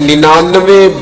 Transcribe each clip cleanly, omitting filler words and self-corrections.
99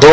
2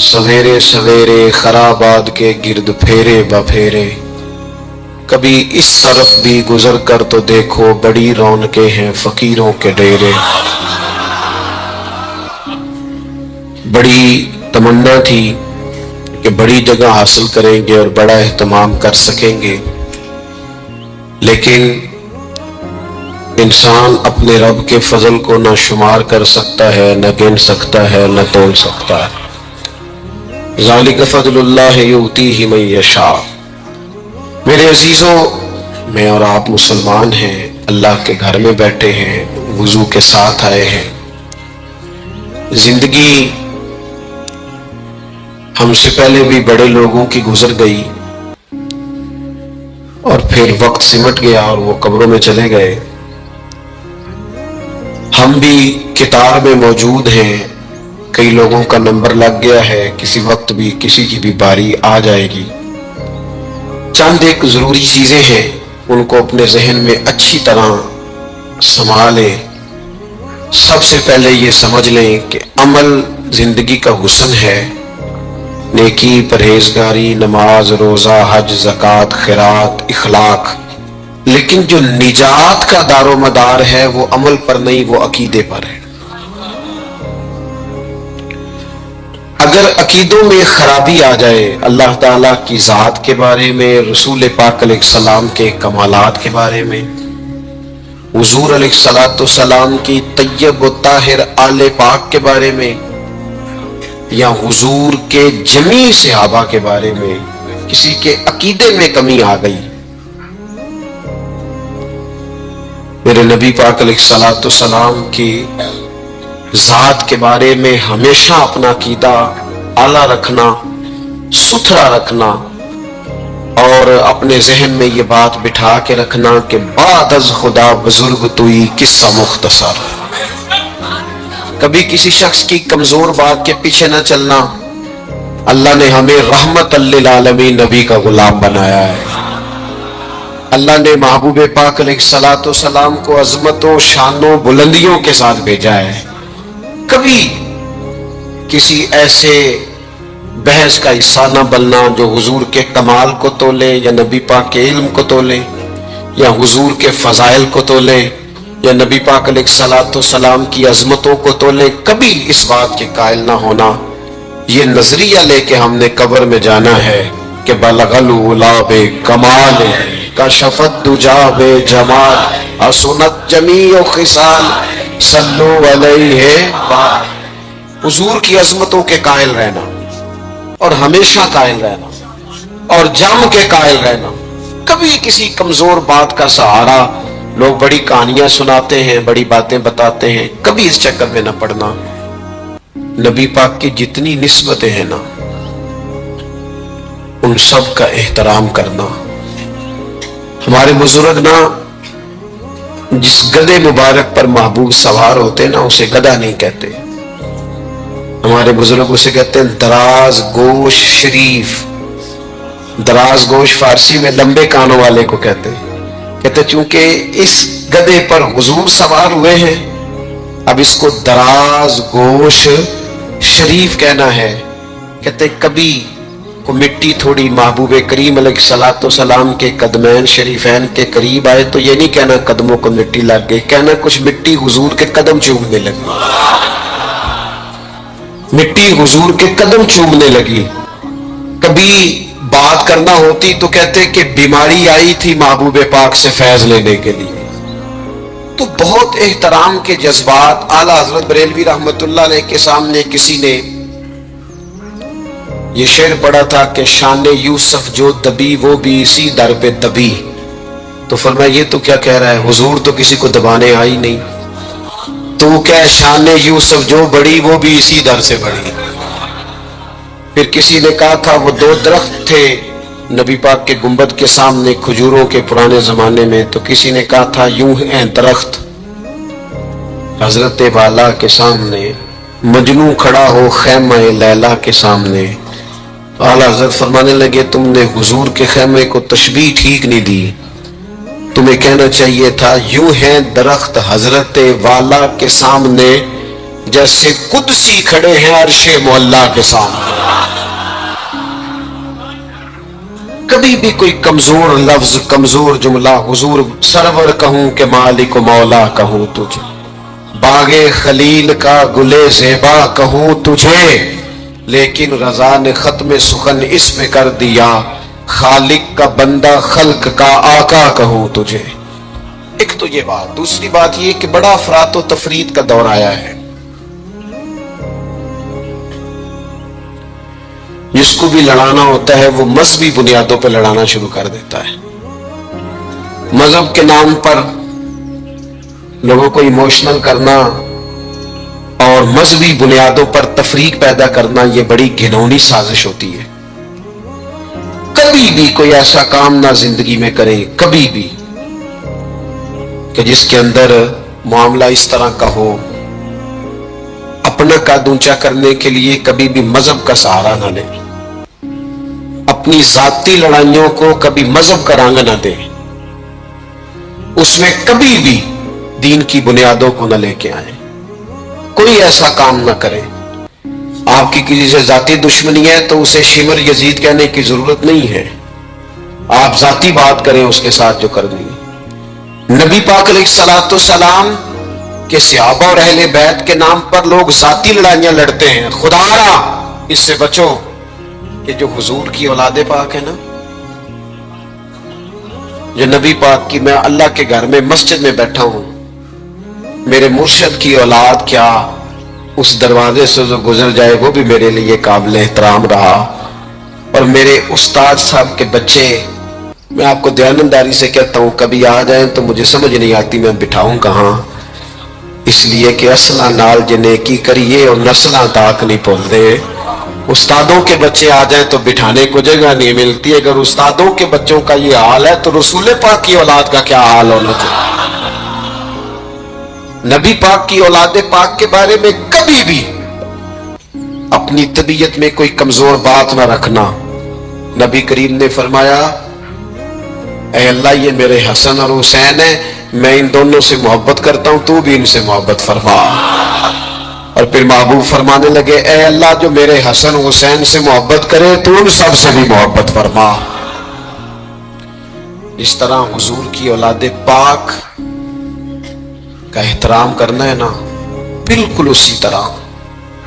سویرے سویرے خرابات کے گرد پھیرے بپھیرے، کبھی اس طرف بھی گزر کر تو دیکھو، بڑی رونقیں ہیں فقیروں کے ڈیرے۔ بڑی تمنا تھی کہ بڑی جگہ حاصل کریں گے اور بڑا اہتمام کر سکیں گے، لیکن انسان اپنے رب کے فضل کو نہ شمار کر سکتا ہے، نہ گن سکتا ہے، نہ تول سکتا ہے۔ ذالک فضل اللہ یؤتیہ من یشاء۔ میرے عزیزوں، میں اور آپ مسلمان ہیں، اللہ کے گھر میں بیٹھے ہیں، وضو کے ساتھ آئے ہیں۔ زندگی ہم سے پہلے بھی بڑے لوگوں کی گزر گئی اور پھر وقت سمٹ گیا اور وہ قبروں میں چلے گئے۔ ہم بھی کتار میں موجود ہیں، کئی لوگوں کا نمبر لگ گیا ہے، کسی وقت بھی کسی کی بھی باری آ جائے گی۔ چند ایک ضروری چیزیں ہیں، ان کو اپنے ذہن میں اچھی طرح سنبھالیں۔ سب سے پہلے یہ سمجھ لیں کہ عمل زندگی کا حسن ہے، نیکی، پرہیزگاری، نماز، روزہ، حج، زکوٰۃ، خیرات، اخلاق، لیکن جو نجات کا دار و مدار ہے وہ عمل پر نہیں، وہ عقیدے پر ہے۔ اگر عقیدوں میں خرابی آ جائے، اللہ تعالیٰ کی ذات کے بارے میں، رسول پاک علیہ السلام کے کمالات کے بارے میں، حضور علیہ السلام کی طیب و طاہر آل پاک کے بارے میں، یا حضور کے جمیع صحابہ کے بارے میں کسی کے عقیدے میں کمی آ گئی، میرے نبی پاک علیہ السلام کی ذات کے بارے میں ہمیشہ اپنا عقیدہ اعلیٰ رکھنا، ستھرا رکھنا، اور اپنے ذہن میں یہ بات بٹھا کے رکھنا کہ بعد از خدا بزرگ توئی قصہ مختصر۔ کبھی کسی شخص کی کمزور بات کے پیچھے نہ چلنا۔ اللہ نے ہمیں رحمت للعالمین نبی کا غلام بنایا ہے۔ اللہ نے محبوب پاک علیہ السلام کو عظمتوں، شانوں، بلندیوں کے ساتھ بھیجا ہے۔ کبھی کسی ایسے بحث کا حصہ نہ بننا جو حضور کے کمال کو تولے، یا نبی پاک کے علم کو تولے، یا حضور کے فضائل کو تولے، یا نبی پاک علیہ السلام کی عظمتوں کو تولے۔ کبھی اس بات کے قائل نہ ہونا، یہ نظریہ لے کے ہم نے قبر میں جانا ہے کہ بلغ العلا بکمال، کشفت دجا بجمال، حسنت جمیع خصال، صلو علیہ۔ حضور کی عظمتوں کے قائل رہنا، اور ہمیشہ قائل رہنا، اور جم کے قائل رہنا۔ کبھی کسی کمزور بات کا سہارا، لوگ بڑی کہانیاں سناتے ہیں، بڑی باتیں بتاتے ہیں، کبھی اس چکر میں نہ پڑنا۔ نبی پاک کی جتنی نسبتیں ہیں نا، ان سب کا احترام کرنا۔ ہمارے بزرگ نا جس گدھے مبارک پر محبوب سوار ہوتے نا، اسے گدھا نہیں کہتے، ہمارے بزرگ اسے کہتے ہیں دراز گوش شریف۔ دراز گوش فارسی میں لمبے کانوں والے کو کہتے ہیں، کہتے چونکہ اس گدھے پر حضور سوار ہوئے ہیں، اب اس کو دراز گوش شریف کہنا ہے۔ کہتے کبھی کو مٹی تھوڑی محبوب کریم علیہ السلام کے قدمین شریفین کے قریب آئے تو یہ نہیں کہنا قدموں کو مٹی لگ گئی، کہنا کچھ مٹی حضور کے قدم چومنے لگی، مٹی حضور کے قدم چومنے لگی۔ کبھی بات کرنا ہوتی تو کہتے کہ بیماری آئی تھی محبوب پاک سے فیض لینے کے لیے۔ تو بہت احترام کے جذبات۔ اعلیٰ حضرت بریلوی رحمت اللہ علیہ کے سامنے کسی نے یہ شعر پڑھا تھا کہ شان یوسف جو دبی وہ بھی اسی در پہ دبی، تو فرمایا یہ تو کیا کہہ رہا ہے، حضور تو کسی کو دبانے آئی نہیں، تو کیا شان یوسف جو بڑی وہ بھی اسی در سے بڑی۔ پھر کسی نے کہا تھا وہ دو درخت تھے نبی پاک کے گنبد کے سامنے کھجوروں کے پرانے زمانے میں، تو کسی نے کہا تھا یوں ہیں درخت حضرت والا کے سامنے، مجنوں کھڑا ہو خیمہ لیلا کے سامنے۔ اعلیٰ حضرت فرمانے لگے تم نے حضور کے خیمے کو تشبیہ ٹھیک نہیں دی، تمہیں کہنا چاہیے تھا یوں ہیں درخت حضرت والا کے سامنے جیسے قدسی کھڑے ہیں عرش معلیٰ کے سامنے۔ کبھی بھی کوئی کمزور لفظ کمزور جملہ حضور سرور کہوں کہ مالک و مولا کہوں تجھے، باغ خلیل کا گلے زیبا کہوں تجھے، لیکن رضا نے ختم سخن اس میں کر دیا، خالق کا بندہ خلق کا آقا کہوں تجھے۔ ایک تو یہ بات، دوسری بات یہ کہ بڑا افراط و تفرید کا دور آیا ہے، جس کو بھی لڑانا ہوتا ہے وہ مذہبی بنیادوں پر لڑانا شروع کر دیتا ہے۔ مذہب کے نام پر لوگوں کو ایموشنل کرنا اور مذہبی بنیادوں پر تفریق پیدا کرنا، یہ بڑی گھناؤنی سازش ہوتی ہے۔ کبھی بھی کوئی ایسا کام نہ زندگی میں کرے، کبھی بھی، کہ جس کے اندر معاملہ اس طرح کا ہو۔ اپنا قد اونچا کرنے کے لیے کبھی بھی مذہب کا سہارا نہ لے، اپنی ذاتی لڑائیوں کو کبھی مذہب کا رنگ نہ دے، اس میں کبھی بھی دین کی بنیادوں کو نہ لے کے آئے، کوئی ایسا کام نہ کرے۔ آپ کی کسی سے ذاتی دشمنی ہے تو اسے شمر یزید کہنے کی ضرورت نہیں ہے، آپ ذاتی بات کریں اس کے ساتھ جو کرنی ہے۔ نبی پاک علیہ الصلوۃ والسلام کہ صحابہ اور اہل بیت کے نام پر لوگ ذاتی لڑائیاں لڑتے ہیں، خدا را اس سے بچو۔ کہ جو حضور کی اولاد پاک ہے نا، جو نبی پاک کی، میں اللہ کے گھر میں مسجد میں بیٹھا ہوں، میرے مرشد کی اولاد کیا اس دروازے سے جو گزر جائے وہ بھی میرے لیے قابل احترام رہا، اور میرے استاد صاحب کے بچے، میں آپ کو دیانتداری سے کہتا ہوں کبھی آ جائیں تو مجھے سمجھ نہیں آتی میں بٹھاؤں کہاں، اس لیے کہ اصلہ نال جنیکی کریے اور نسلہ تاک نہیں بھول دے۔ استادوں کے بچے آ جائیں تو بٹھانے کو جگہ نہیں ملتی، اگر استادوں کے بچوں کا یہ حال ہے تو رسول پاک کی اولاد کا کیا حال ہونا چاہیے۔ نبی پاک کی اولاد پاک کے بارے میں کبھی بھی اپنی طبیعت میں کوئی کمزور بات نہ رکھنا۔ نبی کریم نے فرمایا، اے اللہ یہ میرے حسن اور حسین ہیں، میں ان دونوں سے محبت کرتا ہوں، تو بھی ان سے محبت فرما۔ اور پھر محبوب فرمانے لگے، اے اللہ جو میرے حسن حسین سے محبت کرے تو ان سب سے بھی محبت فرما۔ اس طرح حضور کی اولاد پاک کا احترام کرنا ہے نا، بالکل اسی طرح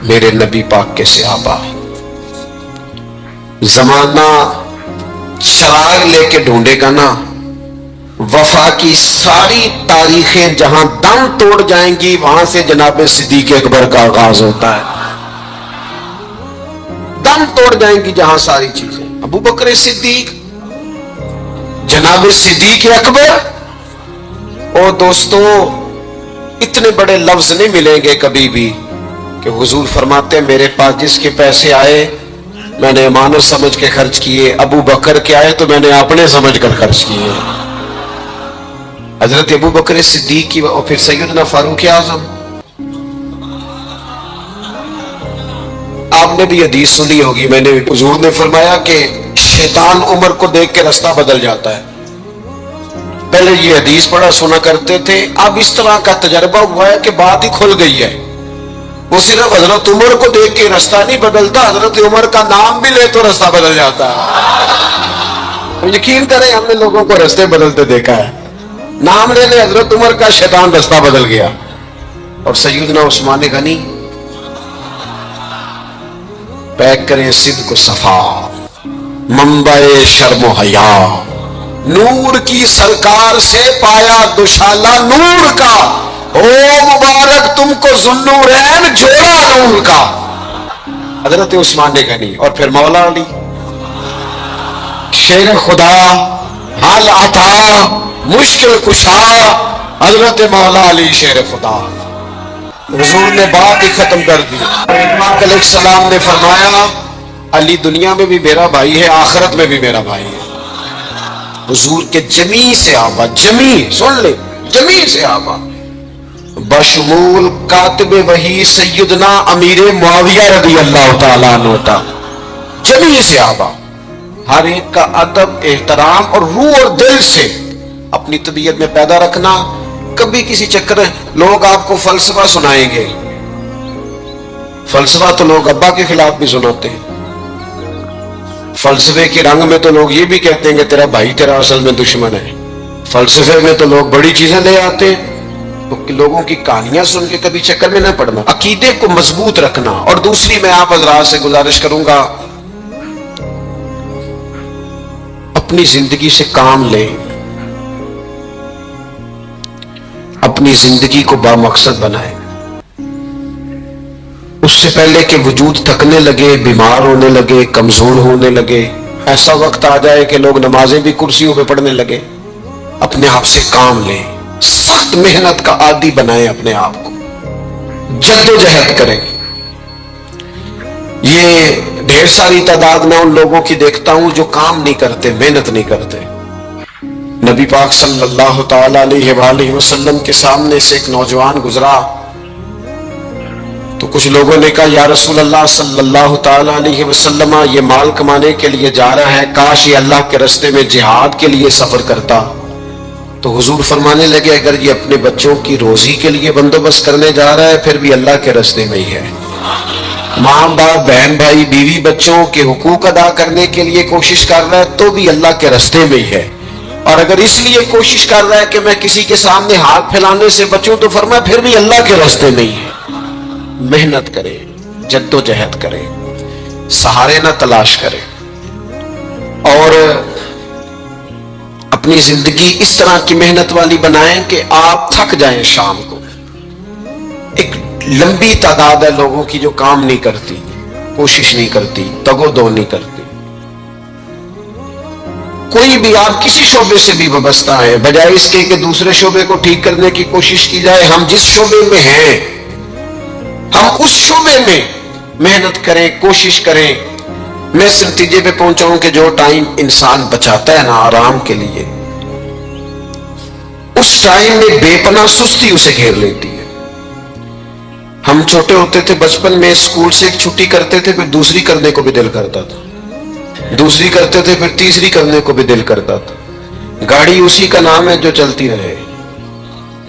میرے نبی پاک کے صحابہ۔ زمانہ چراغ لے کے ڈھونڈے گا نا، وفا کی ساری تاریخیں جہاں دم توڑ جائیں گی وہاں سے جناب صدیق اکبر کا آغاز ہوتا ہے۔ دم توڑ جائیں گی جہاں ساری چیزیں، ابو بکر صدیق، جناب صدیق اکبر۔ او دوستو، اتنے بڑے لفظ نہیں ملیں گے کبھی بھی کہ حضور فرماتے ہیں میرے پاس جس کے پیسے آئے میں نے امانت سمجھ کے خرچ کیے، ابو بکر کے آئے تو میں نے اپنے سمجھ کر خرچ کیے۔ حضرت ابو بکر صدیق کی اور پھر سیدنا فاروق اعظم۔ آپ نے بھی حدیث سنی ہوگی، میں نے حضور نے فرمایا کہ شیطان عمر کو دیکھ کے رستہ بدل جاتا ہے۔ پہلے یہ حدیث پڑھا سنا کرتے تھے، اب اس طرح کا تجربہ ہوا ہے کہ بات ہی کھل گئی ہے۔ وہ صرف حضرت عمر کو دیکھ کے رستہ نہیں بدلتا، حضرت عمر کا نام بھی لے تو رستہ بدل جاتا ہے۔ یقین کریں ہم نے لوگوں کو رستے بدلتے دیکھا ہے، نام لے لے حضرت عمر کا، شیطان رستہ بدل گیا۔ اور سیدنا عثمان غنی، پیک کریں صدق و صفا، منبع شرم و حیا، نور کی سرکار سے پایا دوشالہ نور کا، او مبارک تم کو ذوالنورین جوڑا نور کا۔ حضرت عثمان غنی۔ اور پھر مولا علی، شیر خدا، حال عطا، مشکل کشا، حضرت مولا علی شیر خدا۔ حضور نے بات ہی ختم کر دی۔ پاک علیہ السلام نے فرمایا علی دنیا میں بھی میرا بھائی ہے، آخرت میں بھی میرا بھائی ہے۔ حضور کے جمیع صحابہ، جمیع سن لے، جمیع صحابہ بشمول کاتب وحی سیدنا امیر معاویہ رضی اللہ تعالیٰ عنہ تھا، جمیع صحابہ، ہر ایک کا ادب، احترام اور روح اور دل سے اپنی طبیعت میں پیدا رکھنا۔ کبھی کسی چکر لوگ آپ کو فلسفہ سنائیں گے، فلسفہ تو لوگ ابا کے خلاف بھی سناتے ہیں، فلسفے کے رنگ میں تو لوگ یہ بھی کہتے ہیں کہ تیرا بھائی تیرا اصل میں دشمن ہے. فلسفے میں تو لوگ بڑی چیزیں لے آتے ہیں. تو لوگوں کی کہانیاں سن کے کبھی چکر میں نہ پڑنا. عقیدے کو مضبوط رکھنا. اور دوسری میں آپ حضرات سے گزارش کروں گا، اپنی زندگی سے کام لیں، اپنی زندگی کو بامقصد بنائیں. اس سے پہلے کہ وجود تھکنے لگے، بیمار ہونے لگے، کمزور ہونے لگے، ایسا وقت آ جائے کہ لوگ نمازیں بھی کرسیوں پہ پڑھنے لگے، اپنے آپ سے کام لیں. سخت محنت کا عادی بنائیں اپنے آپ کو، جدوجہد کریں. یہ ڈھیر ساری تعداد میں ان لوگوں کی دیکھتا ہوں جو کام نہیں کرتے، محنت نہیں کرتے. نبی پاک صلی اللہ تعالی علیہ وآلہ وسلم کے سامنے سے ایک نوجوان گزرا تو کچھ لوگوں نے کہا یا رسول اللہ صلی اللہ تعالی علیہ وسلم، یہ مال کمانے کے لیے جا رہا ہے، کاش یہ اللہ کے راستے میں جہاد کے لیے سفر کرتا. تو حضور فرمانے لگے اگر یہ اپنے بچوں کی روزی کے لیے بندوبست کرنے جا رہا ہے پھر بھی اللہ کے راستے میں ہی ہے. ماں باپ، بہن بھائی، بیوی بچوں کے حقوق ادا کرنے کے لیے کوشش کر رہا ہے تو بھی اللہ کے راستے میں ہی ہے. اور اگر اس لیے کوشش کر رہا ہے کہ میں کسی کے سامنے ہاتھ پھیلانے سے بچوں تو فرمایا پھر بھی اللہ کے راستے میں ہی ہے. محنت کرے، جدوجہد کرے، سہارے نہ تلاش کرے، اور اپنی زندگی اس طرح کی محنت والی بنائیں کہ آپ تھک جائیں. شام کو ایک لمبی تعداد ہے لوگوں کی جو کام نہیں کرتی، کوشش نہیں کرتی، تگو دو نہیں کرتی. کوئی بھی آپ کسی شعبے سے بھی وابستہ ہے، بجائے اس کے کہ دوسرے شعبے کو ٹھیک کرنے کی کوشش کی جائے، ہم جس شعبے میں ہیں ہم اس شعبے میں محنت کریں، کوشش کریں. میں اس نتیجے پہ پہنچا ہوں کہ جو ٹائم انسان بچاتا ہے نا آرام کے لیے، اس ٹائم میں بے پناہ سستی اسے گھیر لیتی ہے. ہم چھوٹے ہوتے تھے بچپن میں، اسکول سے ایک چھٹی کرتے تھے پھر دوسری کرنے کو بھی دل کرتا تھا، دوسری کرتے تھے پھر تیسری کرنے کو بھی دل کرتا تھا. گاڑی اسی کا نام ہے جو چلتی رہے،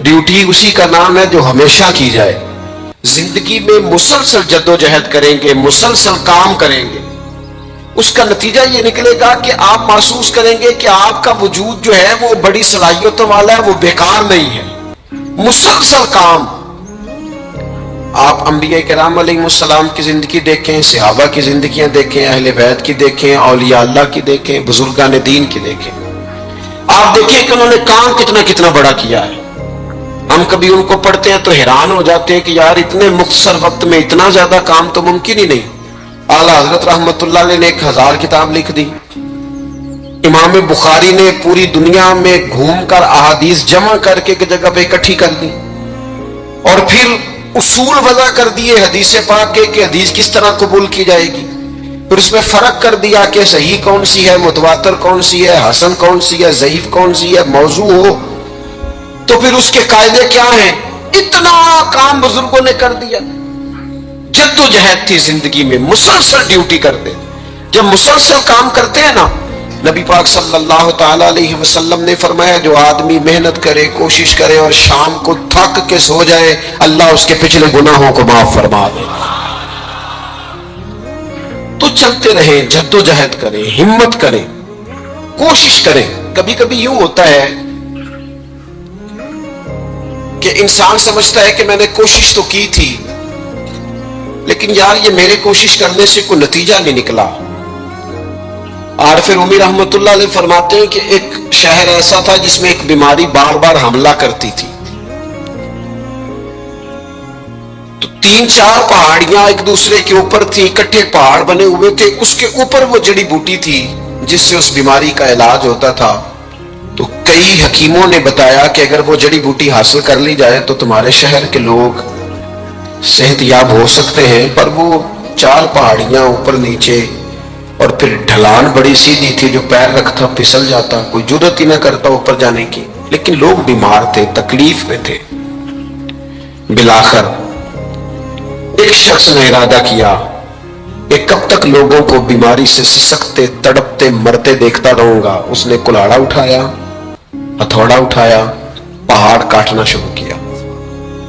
ڈیوٹی اسی کا نام ہے جو ہمیشہ کی جائے. زندگی میں مسلسل جدوجہد کریں گے، مسلسل کام کریں گے، اس کا نتیجہ یہ نکلے گا کہ آپ محسوس کریں گے کہ آپ کا وجود جو ہے وہ بڑی صلاحیتوں والا ہے، وہ بیکار نہیں ہے. مسلسل کام. آپ انبیاء کرام علیہ السلام کی زندگی دیکھیں، صحابہ کی زندگیاں دیکھیں، اہل بیت کی دیکھیں، اولیاء اللہ کی دیکھیں، بزرگان دین کی دیکھیں. آپ دیکھیں کہ انہوں نے کام کتنا کتنا بڑا کیا ہے. ہم کبھی ان کو پڑھتے ہیں تو حیران ہو جاتے ہیں کہ یار اتنے مختصر وقت میں اتنا زیادہ کام تو ممکن ہی نہیں. اعلیٰ حضرت رحمت اللہ علیہ نے 1000 کتاب لکھ دی. امام بخاری نے پوری دنیا میں گھوم کر احادیث جمع کر کے ایک جگہ پہ اکٹھی کر دی، اور پھر اصول وضع کر دیے حدیث پاک کے کہ حدیث کس طرح قبول کی جائے گی. پھر اس میں فرق کر دیا کہ صحیح کون سی ہے، متواتر کون سی ہے، حسن کون سی ہے، ضعیف کون سی ہے، موضوع ہو تو پھر اس کے قاعدے کیا ہیں. اتنا کام بزرگوں نے کر دیا. جدوجہد تھی زندگی میں، مسلسل ڈیوٹی کرتے. جب مسلسل کام کرتے ہیں نا، نبی پاک صلی اللہ تعالی علیہ وسلم نے فرمایا جو آدمی محنت کرے، کوشش کرے اور شام کو تھک کے سو جائے، اللہ اس کے پچھلے گناہوں کو معاف فرما دے. تو چلتے رہیں، جدوجہد کریں، ہمت کریں، کوشش کریں. کبھی کبھی یوں ہوتا ہے کہ انسان سمجھتا ہے کہ میں نے کوشش تو کی تھی لیکن یار یہ میرے کوشش کرنے سے کوئی نتیجہ نہیں نکلا. عارف رومی رحمت اللہ علیہ فرماتے ہیں کہ ایک شہر ایسا تھا جس میں ایک بیماری بار بار حملہ کرتی تھی. تو 3-4 پہاڑیاں ایک دوسرے کے اوپر تھی، اکٹھے پہاڑ بنے ہوئے تھے، اس کے اوپر وہ جڑی بوٹی تھی جس سے اس بیماری کا علاج ہوتا تھا. تو کئی حکیموں نے بتایا کہ اگر وہ جڑی بوٹی حاصل کر لی جائے تو تمہارے شہر کے لوگ صحت یاب ہو سکتے ہیں. پر وہ 4 پہاڑیاں اوپر نیچے، اور پھر ڈھلان بڑی سیدھی تھی، جو پیر رکھتا پھسل جاتا، کوئی جرات ہی نہ کرتا اوپر جانے کی. لیکن لوگ بیمار تھے، تکلیف میں تھے. بالآخر ایک شخص نے ارادہ کیا کہ کب تک لوگوں کو بیماری سے سسکتے، تڑپتے، مرتے دیکھتا رہوں گا. اس نے کلاڑا اٹھایا، ہتھوڑا اٹھایا، پہاڑ کاٹنا شروع کیا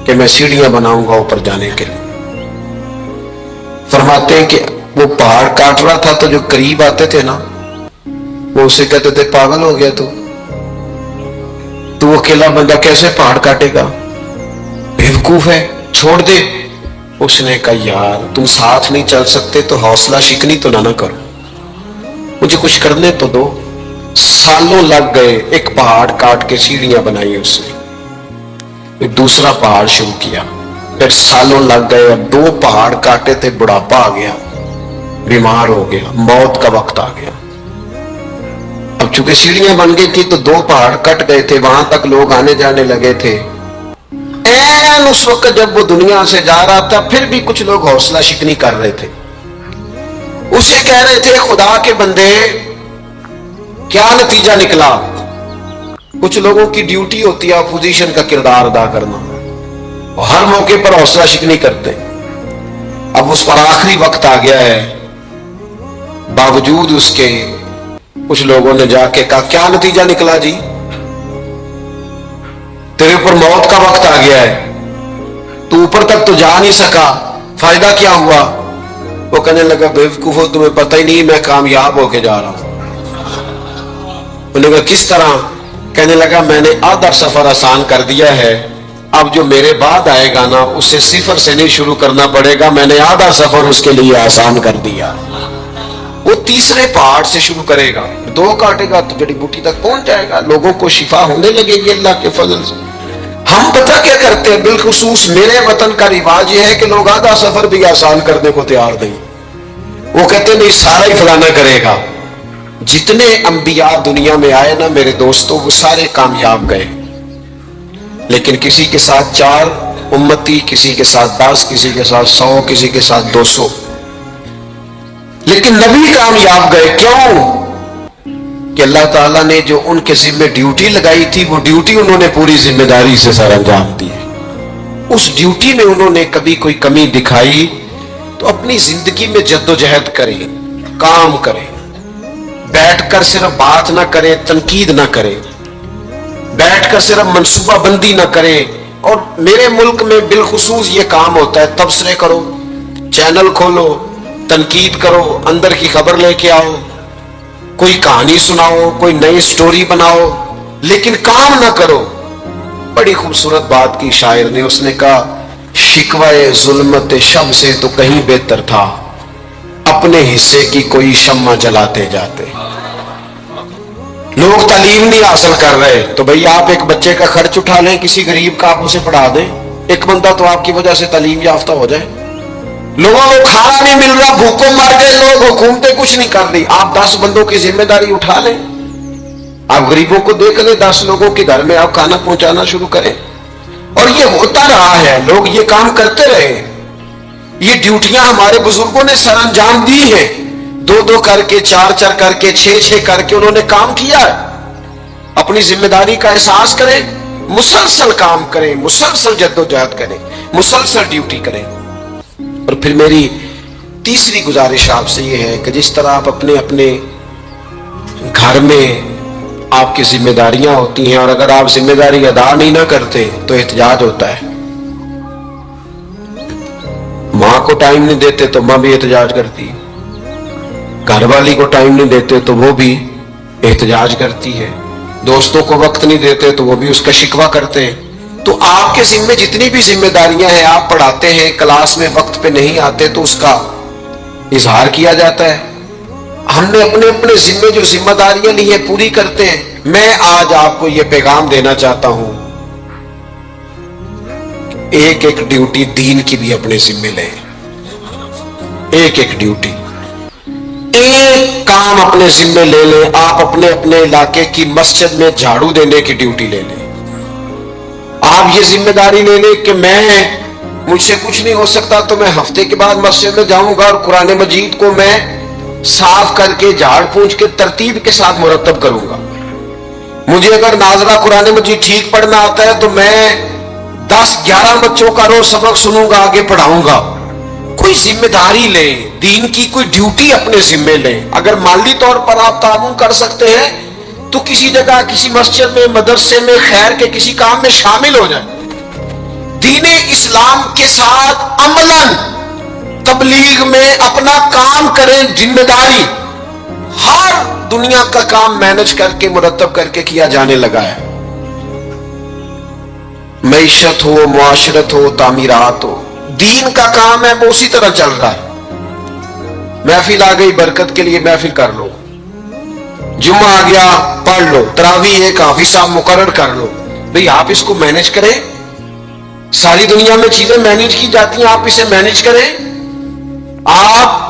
کہ میں سیڑھیاں بناؤں گا اوپر جانے کے لیے. فرماتے ہیں کہ وہ پہاڑ کاٹ رہا تھا تو جو قریب آتے تھے نا وہ اسے کہتے تھے پاگل ہو گیا تو وہ اکیلا بندہ کیسے پہاڑ کاٹے گا، بیوقوف ہے، چھوڑ دے۔ اس نے کہا یار تم ساتھ نہیں چل سکتے تو حوصلہ شکنی تو نہ کرو، مجھے کچھ کرنے تو دو۔ سالوں لگ گئے، ایک پہاڑ کاٹ کے سیڑھیاں بنائی اس نے، ایک دوسرا پہاڑ شروع کیا، پھر سالوں لگ گئے، اب 2 پہاڑ کاٹے تھے، بڑھاپا آ گیا، بیمار ہو گیا، موت کا وقت آ گیا۔ اب چونکہ سیڑھیاں بن گئی تھی تو 2 پہاڑ کٹ گئے تھے، وہاں تک لوگ آنے جانے لگے تھے۔ اس وقت جب وہ دنیا سے جا رہا تھا پھر بھی کچھ لوگ حوصلہ شکنی کر رہے تھے، اسے کہہ رہے تھے خدا کے بندے کیا نتیجہ نکلا؟ کچھ لوگوں کی ڈیوٹی ہوتی ہے اپوزیشن کا کردار ادا کرنا، ہر موقع پر حوصلہ شکنی کرتے۔ اب اس پر آخری وقت آ گیا ہے، باوجود اس کے کچھ لوگوں نے جا کے کہا کیا نتیجہ نکلا جی؟ تیرے اوپر موت کا وقت آ گیا ہے، تو اوپر تک تو جا نہیں سکا، فائدہ کیا ہوا؟ وہ کہنے لگا بیوقوفو تمہیں پتہ ہی نہیں میں کامیاب ہو کے جا رہا ہوں۔ انہوں نے کہا کس طرح؟ کہنے لگا میں نے آدھا سفر آسان کر دیا ہے، اب جو میرے بعد آئے گا نا اسے صفر سے نہیں شروع کرنا پڑے گا، میں نے آدھا سفر اس کے لیے آسان کر دیا۔ وہ تیسرے پہاڑ سے شروع کرے گا، 2 کاٹے گا تو جڑی بوٹی تک پہنچ جائے گا، لوگوں کو شفا ہونے لگے گی اللہ کے فضل سے۔ ہم پتہ کیا کرتے ہیں، بالخصوص میرے وطن کا رواج یہ ہے کہ لوگ آدھا سفر بھی آسان کرنے کو تیار نہیں، وہ کہتے نہیں سارا ہی فلانا کرے گا۔ جتنے انبیاء دنیا میں آئے نا میرے دوستوں وہ سارے کامیاب گئے، لیکن کسی کے ساتھ 4 امتی، کسی کے ساتھ 10، کسی کے ساتھ 100، کسی کے ساتھ 200، لیکن نبی کامیاب گئے۔ کیوں؟ کہ اللہ تعالیٰ نے جو ان کے ذمہ ڈیوٹی لگائی تھی وہ ڈیوٹی انہوں نے پوری ذمہ داری سے سر انجام دی۔ اس ڈیوٹی میں انہوں نے کبھی کوئی کمی دکھائی تو اپنی زندگی میں جدوجہد کرے، کام کرے، بیٹھ کر صرف بات نہ کرے، تنقید نہ کرے، بیٹھ کر صرف منصوبہ بندی نہ کرے۔ اور میرے ملک میں بالخصوص یہ کام ہوتا ہے، تبصرے کرو، چینل کھولو، تنقید کرو، اندر کی خبر لے کے آؤ، کوئی کہانی سناؤ، کوئی نئی سٹوری بناؤ، لیکن کام نہ کرو۔ بڑی خوبصورت بات کی شاعر نے، اس نے کہا شکوائے ظلمت شب سے تو کہیں بہتر تھا، اپنے حصے کی کوئی شمع جلاتے جاتے۔ لوگ تعلیم نہیں حاصل کر رہے تو بھئی آپ ایک بچے کا خرچ اٹھا لیں، کسی غریب کا آپ اسے پڑھا دیں، ایک بندہ تو آپ کی وجہ سے تعلیم یافتہ ہو جائے۔ لوگوں کو کھانا نہیں مل رہا، بھوکوں مر گئے لوگ، حکومتیں کچھ نہیں کر رہی، آپ 10 بندوں کی ذمہ داری اٹھا لیں، آپ غریبوں کو دیکھ لیں، 10 لوگوں کے گھر میں آپ کھانا پہنچانا شروع کریں۔ اور یہ ہوتا رہا ہے، لوگ یہ کام کرتے رہے، یہ ڈیوٹیاں ہمارے بزرگوں نے سر انجام دی ہیں، 2 کر کے، 4 کر کے، 6 کر کے انہوں نے کام کیا ہے۔ اپنی ذمہ داری کا احساس کریں، مسلسل کام کریں، مسلسل جدوجہد کریں، مسلسل ڈیوٹی کریں۔ اور پھر میری تیسری گزارش آپ سے یہ ہے کہ جس طرح آپ اپنے اپنے گھر میں آپ کی ذمہ داریاں ہوتی ہیں، اور اگر آپ ذمہ داری ادا نہیں نہ کرتے تو احتجاج ہوتا ہے۔ ماں کو ٹائم نہیں دیتے تو ماں بھی احتجاج کرتی ہے، گھر والی کو ٹائم نہیں دیتے تو وہ بھی احتجاج کرتی ہے، دوستوں کو وقت نہیں دیتے تو وہ بھی اس کا شکوہ کرتے ہیں۔ تو آپ کے ذمہ جتنی بھی ذمہ داریاں ہیں، آپ پڑھاتے ہیں، کلاس میں وقت پہ نہیں آتے تو اس کا اظہار کیا جاتا ہے۔ ہم نے اپنے اپنے ذمہ جو ذمہ داریاں لی ہیں پوری کرتے ہیں۔ میں آج آپ کو یہ پیغام دینا چاہتا ہوں، ایک ایک ڈیوٹی دین کی بھی اپنے ذمہ لیں، ایک ایک ڈیوٹی، ایک کام اپنے ذمہ لے لیں۔ آپ اپنے اپنے علاقے کی مسجد میں جھاڑو دینے کی ڈیوٹی لے لیں، آپ یہ ذمہ داری لے لیں کہ مجھ سے کچھ نہیں ہو سکتا تو میں ہفتے کے بعد مسجد میں جاؤں گا اور قرآن مجید کو میں صاف کر کے جھاڑ پونچھ کے ترتیب کے ساتھ مرتب کروں گا۔ مجھے اگر ناظرہ قرآن مجید ٹھیک پڑھنا آتا ہے تو میں 10-11 بچوں کا روز سبق سنوں گا، آگے پڑھاؤں گا۔ کوئی ذمہ داری لیں، دین کی کوئی ڈیوٹی اپنے ذمہ لیں۔ اگر مالی طور پر آپ تعاون کر سکتے ہیں تو کسی جگہ، کسی مسجد میں، مدرسے میں، خیر کے کسی کام میں شامل ہو جائیں۔ دین اسلام کے ساتھ عملاً تبلیغ میں اپنا کام کریں، ذمہ داری ہر دنیا کا کام مینج کر کے مرتب کر کے کیا جانے لگا ہے. معیشت ہو، معاشرت ہو، تعمیرات ہو، دین کا کام ہے وہ اسی طرح چل رہا ہے. محفل آ گئی برکت کے لیے محفل کر لو، جمعہ آ گیا پڑھ لو، تراویح ایک حافظ صاحب مقرر کر لو. بھئی آپ اس کو مینج کریں، ساری دنیا میں چیزیں مینج کی جاتی ہیں، آپ اسے مینج کریں. آپ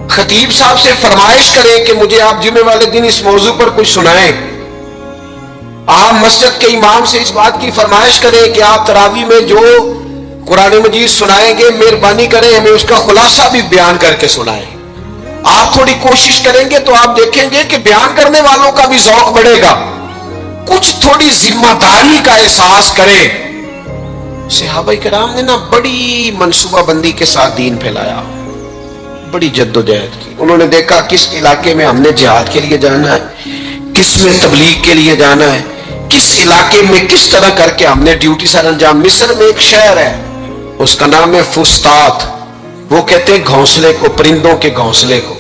خطیب صاحب سے فرمائش کریں کہ مجھے آپ جمعے والے دن اس موضوع پر کچھ سنائیں. آپ مسجد کے امام سے اس بات کی فرمائش کریں کہ آپ تراویح میں جو قرآن مجید سنائیں گے مہربانی کریں ہمیں اس کا خلاصہ بھی بیان کر کے سنائیں. آپ تھوڑی کوشش کریں گے تو آپ دیکھیں گے کہ بیان کرنے والوں کا بھی ذوق بڑھے گا. کچھ تھوڑی ذمہ داری کا احساس کریں. صحابہ کرام نے نا بڑی منصوبہ بندی کے ساتھ دین پھیلایا، بڑی جد و جہد کی. انہوں نے دیکھا کس علاقے میں ہم نے جہاد کے لیے جانا ہے، کس میں تبلیغ کے لیے جانا ہے، کس علاقے میں کس طرح کر کے ہم نے ڈیوٹی سر انجام. مصر میں ایک شہر ہے اس کا نام ہے فسطاط، وہ کہتے ہیں گھونسلے کو، پرندوں کے گھونسلے کو.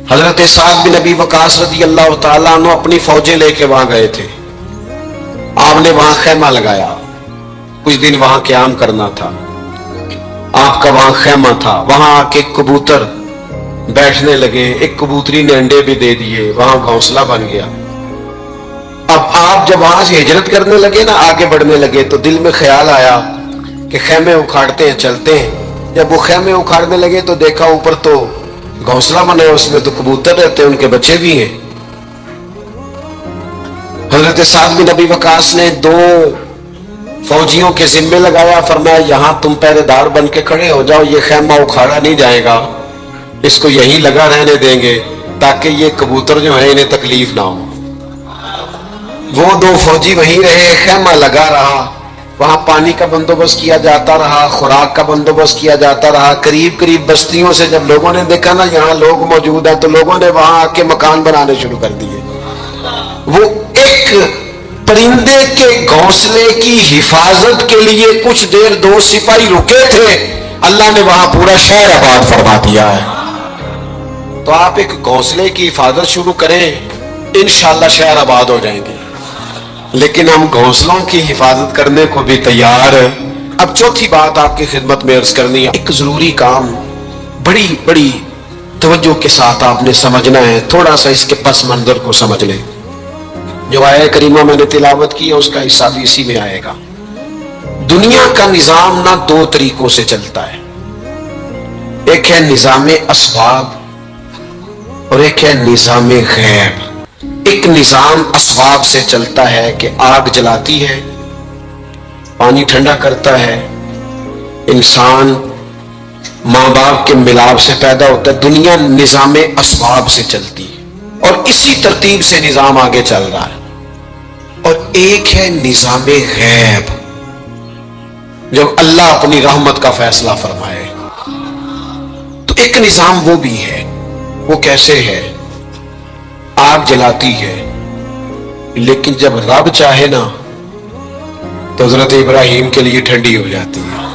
حضرت سعد بن ابی وقاص رضی اللہ تعالیٰ عنہ اپنی فوجیں لے کے وہاں گئے تھے. آپ نے وہاں خیمہ لگایا، کچھ دن وہاں قیام کرنا تھا. آپ کا وہاں خیمہ تھا، وہاں آ کے کبوتر بیٹھنے لگے، ایک کبوتری نے انڈے بھی دے دیے، وہاں گھونسلہ بن گیا. اب آپ جب وہاں سے ہجرت کرنے لگے نا، آگے بڑھنے لگے تو دل میں خیال آیا کہ خیمے اکھاڑتے ہیں چلتے ہیں. جب وہ خیمے اکھاڑنے لگے تو دیکھا اوپر تو گھونسلہ بنا ہے، اس میں تو کبوتر رہتے ہیں، ان کے بچے بھی ہیں. حضرت سعد بن ابی وقاص نے 2 فوجیوں کے ذمے لگایا، فرمایا یہاں تم پہرے دار بن کے کھڑے ہو جاؤ، یہ خیمہ اکھاڑا نہیں جائے گا، اس کو یہیں لگا رہنے دیں گے تاکہ یہ کبوتر جو ہیں انہیں تکلیف نہ ہو. وہ 2 فوجی وہیں رہے، خیمہ لگا رہا، وہاں پانی کا بندوبست کیا جاتا رہا، خوراک کا بندوبست کیا جاتا رہا. قریب قریب بستیوں سے جب لوگوں نے دیکھا نا یہاں لوگ موجود ہیں تو لوگوں نے وہاں آ کے مکان بنانے شروع کر دیے. وہ ایک پرندے کے گھونسلے کی حفاظت کے لیے کچھ دیر 2 سپاہی رکے تھے، اللہ نے وہاں پورا شہر آباد فرما دیا ہے. تو آپ ایک گھونسلے کی حفاظت شروع کریں، انشاءاللہ شہر آباد ہو جائیں گے. لیکن ہم گھونسلوں کی حفاظت کرنے کو بھی تیار ہیں. اب چوتھی بات آپ کی خدمت میں عرض کرنی ہے، ایک ضروری کام بڑی بڑی توجہ کے ساتھ آپ نے سمجھنا ہے. تھوڑا سا اس کے پس منظر کو سمجھ لیں. جو آیہ کریمہ میں نے تلاوت کی ہے اس کا حصہ بھی اسی میں آئے گا. دنیا کا نظام نہ 2 طریقوں سے چلتا ہے، ایک ہے نظام اسباب اور ایک ہے نظام غیب. ایک نظام اسباب سے چلتا ہے کہ آگ جلاتی ہے، پانی ٹھنڈا کرتا ہے، انسان ماں باپ کے ملاپ سے پیدا ہوتا ہے. دنیا نظام اسباب سے چلتی ہے اور اسی ترتیب سے نظام آگے چل رہا ہے. اور ایک ہے نظام غیب، جب اللہ اپنی رحمت کا فیصلہ فرمائے. تو ایک نظام وہ بھی ہے، وہ کیسے ہے؟ آگ جلاتی ہے لیکن جب رب چاہے نا تو حضرت ابراہیم کے لیے ٹھنڈی ہو جاتی ہے.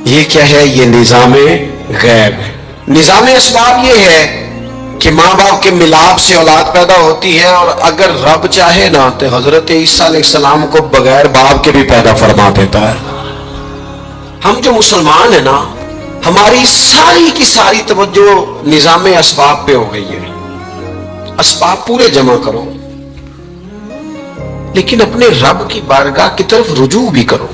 یہ کیا ہے؟ یہ نظام غیب ہے. نظام اسباب یہ ہے کہ ماں باپ کے ملاپ سے اولاد پیدا ہوتی ہے، اور اگر رب چاہے نا تو حضرت عیسیٰ علیہ السلام کو بغیر باپ کے بھی پیدا فرما دیتا ہے. ہم جو مسلمان ہیں نا، ہماری ساری کی ساری توجہ نظام اسباب پہ ہو گئی ہے. اسباب پورے جمع کرو لیکن اپنے رب کی بارگاہ کی طرف رجوع بھی کرو.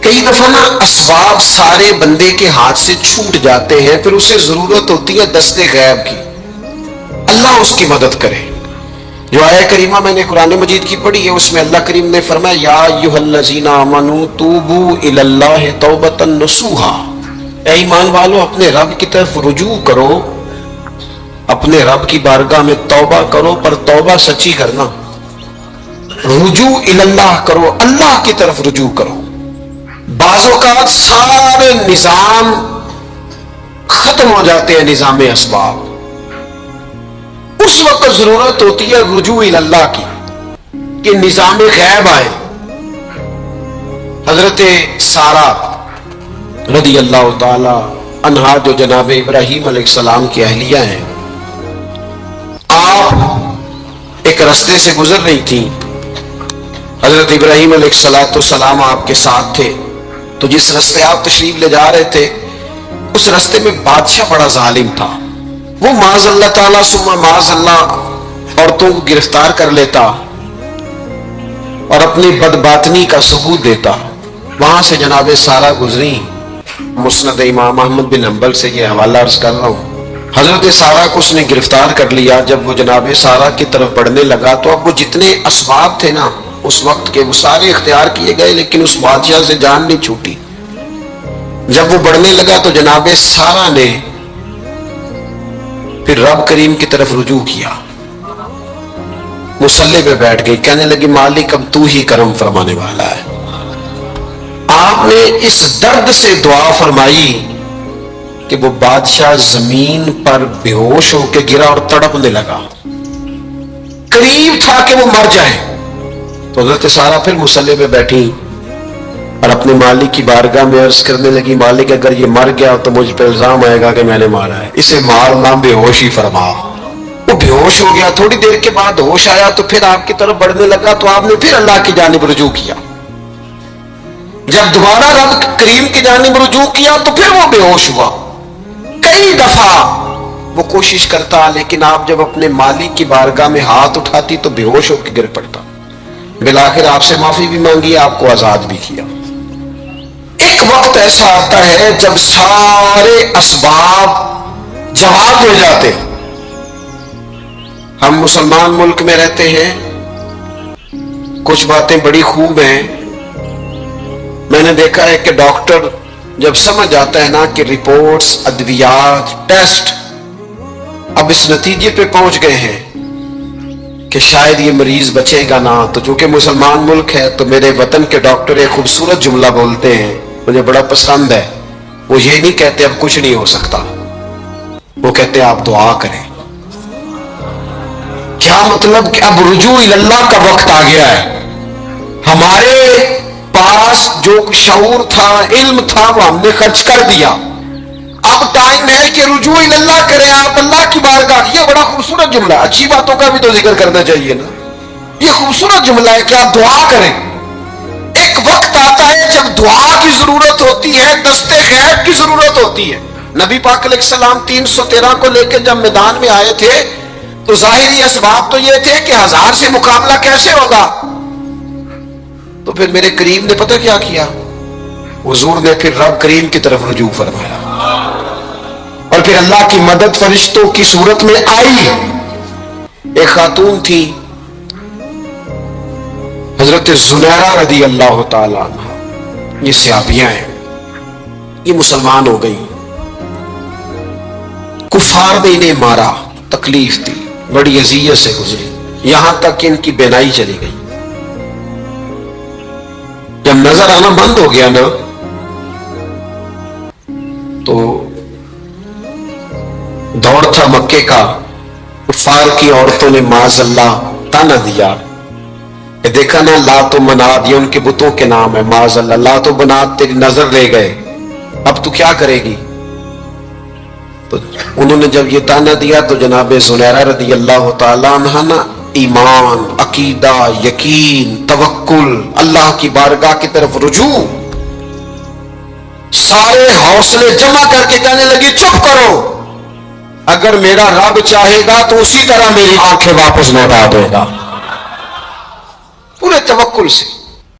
کئی دفعہ نا اسباب سارے بندے کے ہاتھ سے چھوٹ جاتے ہیں، پھر اسے ضرورت ہوتی ہے دست غیب کی، اللہ اس کی مدد کرے. جو آیہ کریمہ میں نے قرآن مجید کی پڑھی ہے اس میں اللہ کریم نے فرمایا یا ایھا الذین آمنوا توبوا الی اللہ توبۃ نصوحا، اے ایمان والو اپنے رب کی طرف رجوع کرو، اپنے رب کی بارگاہ میں توبہ کرو، پر توبہ سچی کرنا. رجوع الی اللہ کرو، اللہ کی طرف رجوع کرو. بعض اوقات سارے نظام ختم ہو جاتے ہیں، نظام اسباب، اس وقت ضرورت ہوتی ہے رجوع الی اللہ کی کہ نظام غیب آئے. حضرت سارہ رضی اللہ تعالی عنہا جو جناب ابراہیم علیہ السلام کی اہلیہ ہیں، آپ ایک رستے سے گزر رہی تھی، حضرت ابراہیم علیہ السلام آپ کے ساتھ تھے، تو جس رستے آپ تشریف لے جا رہے تھے اس رستے میں بادشاہ بڑا ظالم تھا، وہ معاذ اللہ تعالیٰ ثم معاذ اللہ عورتوں کو گرفتار کر لیتا اور اپنی بدباطنی کا ثبوت دیتا۔ وہاں سے جناب سارہ گزری، مسند امام احمد بن حنبل سے یہ حوالہ عرض کر رہا ہوں، حضرت سارہ کو اس نے گرفتار کر لیا۔ جب وہ جناب سارہ کی طرف بڑھنے لگا تو اب وہ جتنے اسباب تھے نا اس وقت کے وہ سارے اختیار کیے گئے، لیکن اس بادشاہ سے جان نہیں چھوٹی۔ جب وہ بڑھنے لگا تو جناب سارہ نے پھر رب کریم کی طرف رجوع کیا، مصلی پہ بیٹھ گئی، کہنے لگی مالک اب تو ہی کرم فرمانے والا ہے۔ آپ نے اس درد سے دعا فرمائی کہ وہ بادشاہ زمین پر بے ہوش ہو کے گرا اور تڑپنے لگا، قریب تھا کہ وہ مر جائے۔ تو حضرت سارہ پھر مصلی پہ بیٹھی اور اپنے مالک کی بارگاہ میں عرض کرنے لگی مالک اگر یہ مر گیا تو مجھ پہ الزام آئے گا کہ میں نے مارا ہے، اسے مارنا بے ہوش ہی فرما۔ وہ بے ہوش ہو گیا، تھوڑی دیر کے بعد ہوش آیا تو پھر آپ کی طرف بڑھنے لگا تو آپ نے پھر اللہ کی جانب رجوع کیا۔ جب دوبارہ رب کریم کی جانب رجوع کیا تو پھر وہ بے ہوش ہوا۔ کئی دفعہ وہ کوشش کرتا، لیکن آپ جب اپنے مالک کی بارگاہ میں ہاتھ اٹھاتی تو بے ہوش ہو کے گر پڑتا۔ بالآخر آپ سے معافی بھی مانگی، آپ کو آزاد بھی کیا۔ ایک وقت ایسا آتا ہے جب سارے اسباب جواب ہو جاتے۔ ہم مسلمان ملک میں رہتے ہیں، کچھ باتیں بڑی خوب ہیں۔ میں نے دیکھا ہے کہ ڈاکٹر جب سمجھ آتا ہے نا کہ رپورٹس، ادویات، ٹیسٹ اب اس نتیجے پہ پہنچ گئے ہیں کہ شاید یہ مریض بچے گا نہ، تو چونکہ مسلمان ملک ہے تو میرے وطن کے ڈاکٹر ایک خوبصورت جملہ بولتے ہیں، مجھے بڑا پسند ہے۔ وہ یہ نہیں کہتے اب کچھ نہیں ہو سکتا، وہ کہتے آپ دعا کریں۔ کیا مطلب کہ اب رجوع اللہ کا وقت آ گیا ہے۔ ہمارے پاس جو شعور تھا، علم تھا، وہ ہم نے خرچ کر دیا۔ اب ٹائم ہے کہ رجوع اللہ کریں، آپ اللہ کی بارگاہ۔ یہ بڑا خوبصورت جملہ ہے، اچھی باتوں کا بھی تو ذکر کرنا چاہیے نا۔ یہ خوبصورت جملہ ہے کہ آپ دعا کریں۔ ایک وقت آتا ہے جب دعا کی ضرورت ہوتی ہے، دست خیر کی ضرورت ہوتی ہے۔ نبی پاک علیہ السلام 313 کو لے کے جب میدان میں آئے تھے تو ظاہری اسباب تو یہ تھے کہ 1000 سے مقابلہ کیسے ہوگا۔ تو پھر میرے کریم نے پتہ کیا کیا، حضور نے پھر رب کریم کی طرف رجوع فرمایا، اور پھر اللہ کی مدد فرشتوں کی صورت میں آئی۔ ایک خاتون تھی حضرت زنیرہ رضی اللہ تعالی عنہ، یہ صحابیہ ہیں، یہ مسلمان ہو گئی۔ کفار نے انہیں مارا، تکلیف دی، بڑی اذیت سے گزری، یہاں تک کہ ان کی بینائی چلی گئی۔ جب نظر آنا بند ہو گیا نا تو دور تھا مکے کا، کفار کی عورتوں نے معاذ اللہ تانا دیا کہ دیکھا نا لات و منات، یہ ان کے بتوں کے نام ہے، معاذ اللہ لات و منات تیری نظر لے گئے، اب تو کیا کرے گی؟ تو انہوں نے جب یہ تانا دیا تو جناب زنیرہ رضی اللہ تعالی عنہ نا ایمان، عقیدہ، یقین، توکل، اللہ کی بارگاہ کی طرف رجوع، سارے حوصلے جمع کر کے کہنے لگی چپ کرو، اگر میرا رب چاہے گا تو اسی طرح میری آنکھیں واپس لوٹا دے گا، پورے توکل سے۔